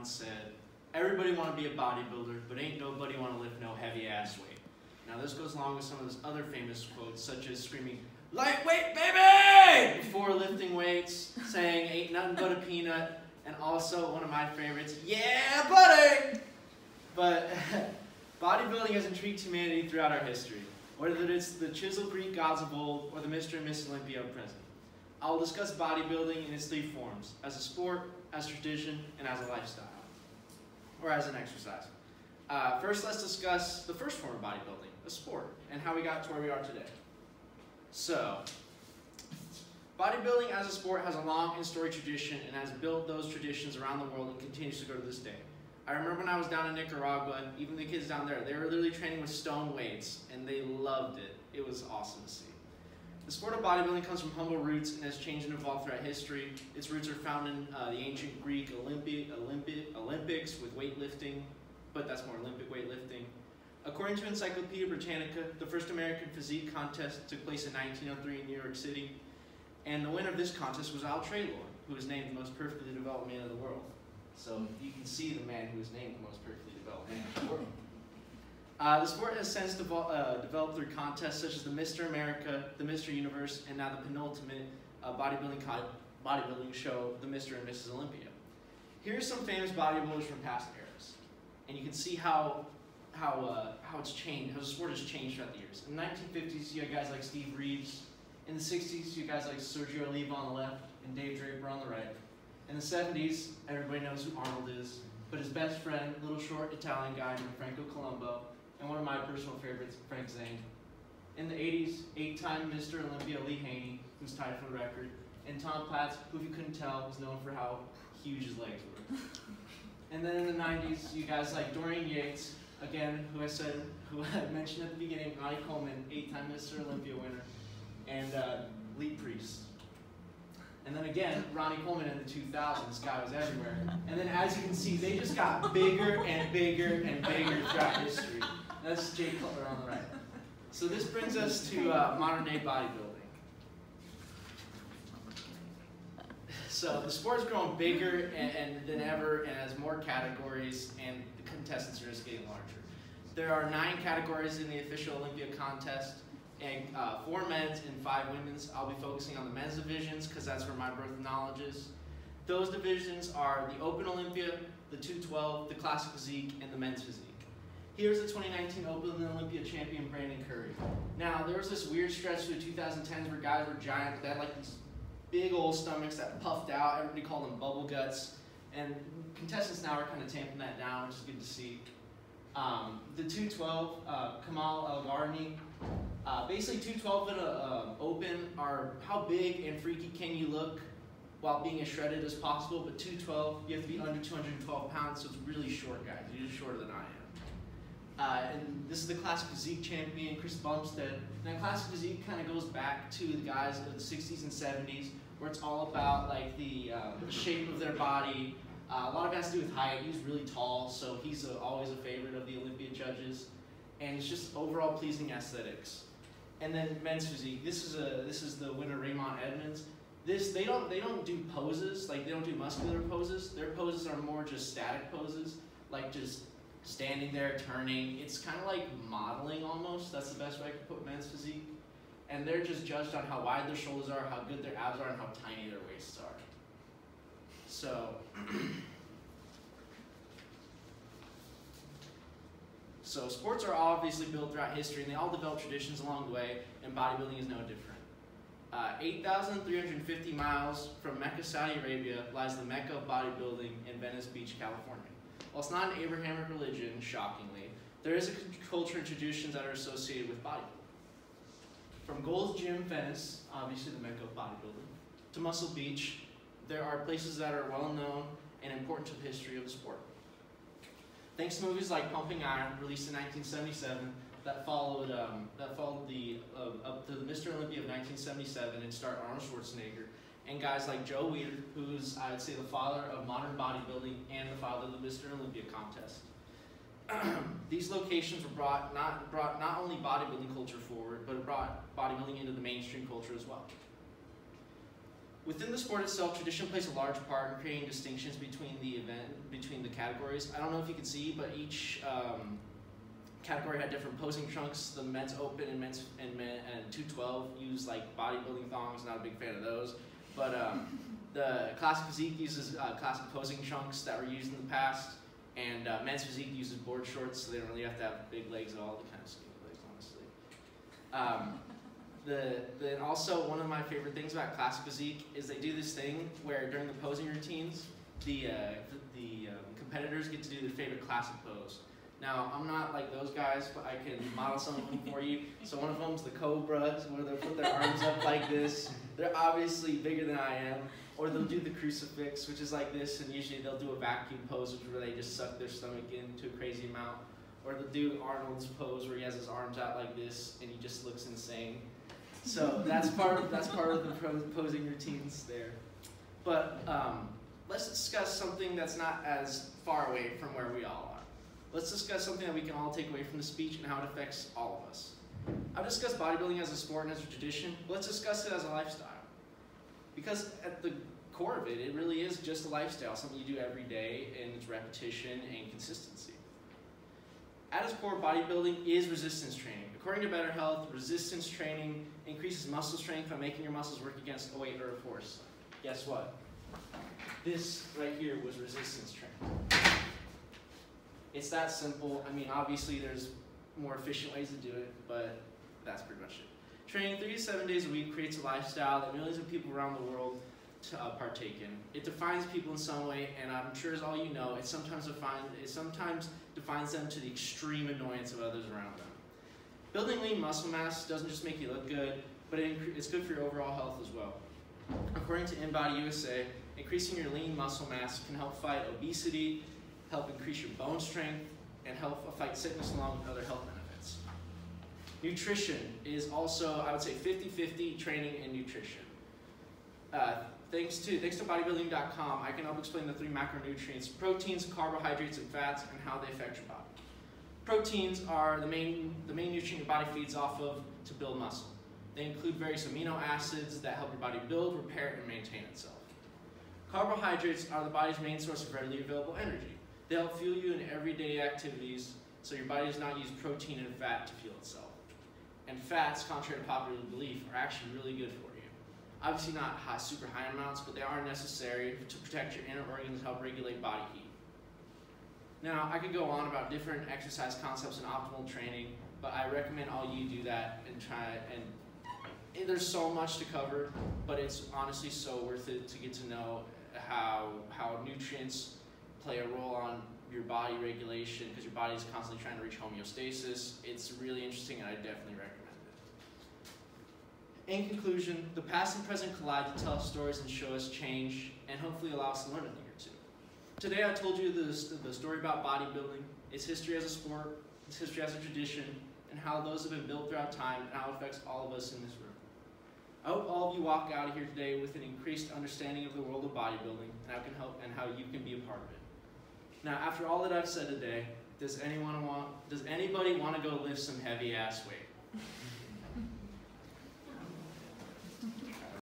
once said, "Everybody want to be a bodybuilder, but ain't nobody want to lift no heavy ass weight." Now this goes along with some of those other famous quotes, such as screaming, "Lightweight, baby!" before lifting weights, saying, "Ain't nothing but a peanut," and also one of my favorites, "Yeah, buddy!" But bodybuilding has intrigued humanity throughout our history, whether it's the chiseled Greek gods of old or the Mr. and Miss Olympia of present. I will discuss bodybuilding in its three forms: as a sport, as tradition, and as a lifestyle, or as an exercise. First, let's discuss the first form of bodybuilding, a sport, and how we got to where we are today. So, bodybuilding as a sport has a long and storied tradition and has built those traditions around the world and continues to go to this day. I remember when I was down in Nicaragua, even the kids down there, they were literally training with stone weights, and they loved it. It was awesome to see. The sport of bodybuilding comes from humble roots and has changed and evolved throughout history. Its roots are found in the ancient Greek Olympics with weightlifting, but that's more Olympic weightlifting. According to Encyclopedia Britannica, the first American physique contest took place in 1903 in New York City, and the winner of this contest was Al Traylor, who was named the most perfectly developed man in the world. So you can see the man who was named the most perfectly developed man in the world. The sport has since developed through contests such as the Mr. America, the Mr. Universe, and now the penultimate bodybuilding show, the Mr. and Mrs. Olympia. Here's some famous bodybuilders from past eras, and you can see how it's changed, how the sport has changed throughout the years. In the 1950s, you had guys like Steve Reeves. In the 60s, you had guys like Sergio Oliva on the left and Dave Draper on the right. In the 70s, everybody knows who Arnold is, but his best friend, little short Italian guy named Franco Colombo, and one of my personal favorites, Frank Zane. In the 80s, 8-time Mr. Olympia Lee Haney, who's tied for the record, and Tom Platz, who, if you couldn't tell, was known for how huge his legs were. And then in the 90s, you guys like Dorian Yates, again, who I mentioned at the beginning, Ronnie Coleman, 8-time Mr. Olympia winner, and Lee Priest. And then again, Ronnie Coleman in the 2000s, this guy was everywhere. And then as you can see, they just got bigger and bigger and bigger throughout history. That's Jay Cutler on the right. So this brings us to modern day bodybuilding. So the sport's growing bigger than ever and has more categories, and the contestants are just getting larger. There are 9 categories in the official Olympia contest, and 4 men's and 5 women's. I'll be focusing on the men's divisions because that's where my birth of knowledge is. Those divisions are the Open Olympia, the 212, the Classic Physique, and the men's physique. Here's the 2019 Open Olympia champion, Brandon Curry. Now, there was this weird stretch through the 2010s where guys were giant, they had like these big old stomachs that puffed out. Everybody called them bubble guts. And contestants now are kind of tamping that down, which is good to see. The 212, Kamal El-Garni. Basically, 212 in an open are how big and freaky can you look while being as shredded as possible. But 212, you have to be under 212 pounds, so it's really short, guys. You're just shorter than I am. And this is the Classic Physique champion, Chris Bumstead. Now, Classic Physique kind of goes back to the guys of the 60s and 70s, where it's all about like the shape of their body. A lot of it has to do with height. He's really tall, so he's always a favorite of the Olympia judges. And it's just overall pleasing aesthetics. And then men's physique. This is the winner, Raymond Edmonds. They don't do poses, like they don't do muscular poses. Their poses are more just static poses, like just standing there, turning. It's kind of like modeling almost. That's the best way I could put men's physique. And they're just judged on how wide their shoulders are, how good their abs are, and how tiny their waists are. So sports are obviously built throughout history, and they all develop traditions along the way, and bodybuilding is no different. 8,350 miles from Mecca, Saudi Arabia, lies the Mecca of bodybuilding in Venice Beach, California. While it's not an Abrahamic religion, shockingly, there is a culture and traditions that are associated with bodybuilding. From Gold's Gym, Venice, obviously the Mecca of bodybuilding, to Muscle Beach, there are places that are well known and important to the history of the sport. Thanks to movies like Pumping Iron, released in 1977, that followed the up to the Mr. Olympia of 1977 and starred Arnold Schwarzenegger, and guys like Joe Weider, who's, I'd say, the father of modern bodybuilding and the father of the Mr. Olympia contest. These locations brought not only bodybuilding culture forward, but it brought bodybuilding into the mainstream culture as well. Within the sport itself, tradition plays a large part in creating distinctions between the categories. I don't know if you can see, but each category had different posing trunks. The men's open and men's and 212 use like bodybuilding thongs. Not a big fan of those, but the classic physique uses classic posing trunks that were used in the past, and men's physique uses board shorts, so they don't really have to have big legs at all. They kind of skinny legs, honestly. Then also one of my favorite things about classic physique is they do this thing where during the posing routines, the competitors get to do their favorite classic pose. Now, I'm not like those guys, but I can model some of them for you. So one of them's the cobra, where they'll put their arms up like this. They're obviously bigger than I am. Or they'll do the crucifix, which is like this, and usually they'll do a vacuum pose, which is where they just suck their stomach into a crazy amount. Or they'll do Arnold's pose, where he has his arms out like this, and he just looks insane. So that's part of the posing routines there. But let's discuss something that's not as far away from where we all are. Let's discuss something that we can all take away from the speech and how it affects all of us. I've discussed bodybuilding as a sport and as a tradition, but let's discuss it as a lifestyle. Because at the core of it, it really is just a lifestyle, something you do every day, and it's repetition and consistency. At its core, bodybuilding is resistance training. According to Better Health, resistance training increases muscle strength by making your muscles work against a weight or a force. Guess what? This right here was resistance training. It's that simple. I mean, obviously there's more efficient ways to do it, but that's pretty much it. Training 3 to 7 days a week creates a lifestyle that millions of people around the world partake in. It defines people in some way, and I'm sure as all you know, it sometimes defines them to the extreme annoyance of others around them. Building lean muscle mass doesn't just make you look good, but it's good for your overall health as well. According to InBody USA, increasing your lean muscle mass can help fight obesity, help increase your bone strength, and help fight sickness along with other health benefits. Nutrition is also, I would say, 50-50 training and nutrition. Thanks to bodybuilding.com, I can help explain the 3 macronutrients: proteins, carbohydrates, and fats, and how they affect your body. Proteins are the main nutrient your body feeds off of to build muscle. They include various amino acids that help your body build, repair, and maintain itself. Carbohydrates are the body's main source of readily available energy. They help fuel you in everyday activities, so your body does not use protein and fat to fuel itself. And fats, contrary to popular belief, are actually really good for you. Obviously not super high amounts, but they are necessary to protect your inner organs and help regulate body heat. Now, I could go on about different exercise concepts and optimal training, but I recommend all you do that and try, and there's so much to cover, but it's honestly so worth it to get to know how nutrients play a role on your body regulation, because your body is constantly trying to reach homeostasis. It's really interesting, and I definitely recommend it. In conclusion, the past and present collide to tell us stories and show us change, and hopefully allow us to learn a thing or two. Today I told you the story about bodybuilding, its history as a sport, its history as a tradition, and how those have been built throughout time, and how it affects all of us in this room. I hope all of you walk out of here today with an increased understanding of the world of bodybuilding, and how it can help, and how you can be a part of it. Now, after all that I've said today, does anybody want to go lift some heavy ass weight?